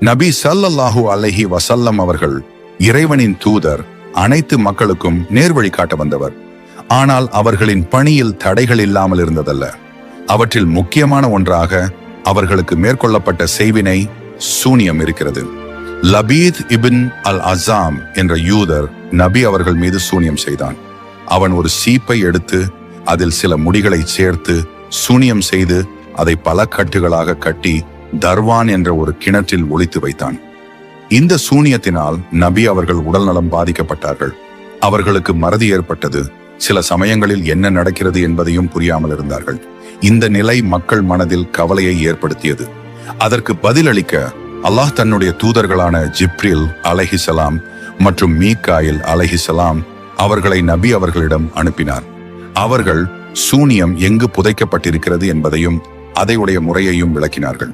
நபி ஸல்லல்லாஹு அலைஹி வஸல்லம் அவர்கள் இறைவனின் தூதர், அனைத்து மக்களுக்கும் நேர்வழி காட்ட வந்தவர். ஆனால் அவர்களின் பணியில் தடைகள் இல்லாமல் இருந்ததல்ல. அவற்றில் முக்கியமான ஒன்றாக அவர்களுக்கு மேற்கொள்ளப்பட்ட செய்வினை சூனியம் இருக்கிறது. லபீத் இபின் அல் அஸாம் என்ற யூதர் நபி அவர்கள் மீது சூனியம் செய்தான். அவன் ஒரு சீப்பை எடுத்து அதில் சில முடிகளை சேர்த்து சூனியம் செய்து அதை பல கட்டுகளாக கட்டி தர்வான் என்ற ஒரு கிணற்றில் ஒளித்து வைத்தான். இந்த சூனியத்தினால் நபி அவர்கள் உடல்நலம் பாதிக்கப்பட்டார்கள். அவர்களுக்கு மறதி ஏற்பட்டது. சில சமயங்களில் என்ன நடக்கிறது என்பதையும் புரியாமல் இருந்தார்கள். இந்த நிலை மக்கள் மனதில் கவலையை ஏற்படுத்தியது. அதற்கு பதிலளிக்க அல்லாஹ் தன்னுடைய தூதர்களான ஜிப்ரில் அலைஹிஸ்ஸலாம் மற்றும் மீகாயில் அலைஹிஸ்ஸலாம் அவர்களை நபி அவர்களிடம் அனுப்பினார். அவர்கள் சூனியம் எங்கு புதைக்கப்பட்டிருக்கிறது என்பதையும் அதையுடைய முறையையும் விளக்கினார்கள்.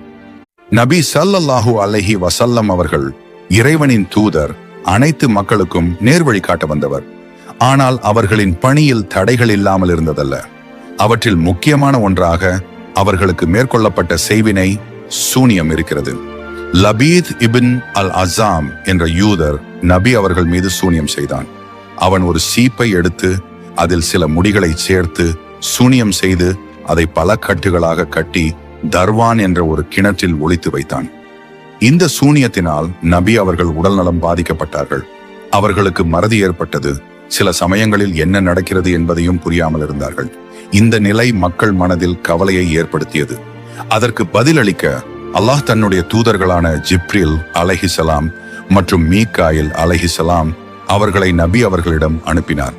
நபி ஸல்லல்லாஹு அலைஹி வஸல்லம் அவர்கள் இறைவனின் தூதர், அனைத்து மக்களுக்கும் நேர்வழி காட்ட வந்தவர். ஆனால் அவர்களின் பணியில் தடைகள் இல்லாமல் இருந்ததல்ல. அவற்றில் முக்கியமான ஒன்றாக அவர்களுக்கு மேற்கொள்ளப்பட்ட செய்வினை சூனியம் இருக்கிறது. லபீத் இபின் அல் அஸாம் என்ற யூதர் நபி அவர்கள் மீது சூனியம் செய்தான். அவன் ஒரு சீப்பை எடுத்து அதில் சில முடிகளை சேர்த்து சூனியம் செய்து அதை பல கட்டுகளாக கட்டி தர்வான் என்ற ஒரு கிணற்றில் ஒளித்து வைத்தான். இந்த சூனியத்தினால் நபி அவர்கள் உடல்நலம் பாதிக்கப்பட்டார்கள். அவர்களுக்கு மறதி ஏற்பட்டது. சில சமயங்களில் என்ன நடக்கிறது என்பதையும் புரியாமல் இருந்தார்கள். இந்த நிலை மக்கள் மனதில் கவலையை ஏற்படுத்தியது. அதற்கு பதிலளிக்க அல்லாஹ் தன்னுடைய தூதர்களான ஜிப்ரில் அலைஹிஸ்ஸலாம் மற்றும் மீகாயில் அலைஹிஸ்ஸலாம் அவர்களை நபி அவர்களிடம் அனுப்பினார்.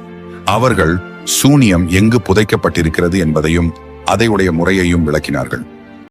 அவர்கள் சூனியம் எங்கு புதைக்கப்பட்டிருக்கிறது என்பதையும் அதையுடைய முறையையும் விளக்கினார்கள்.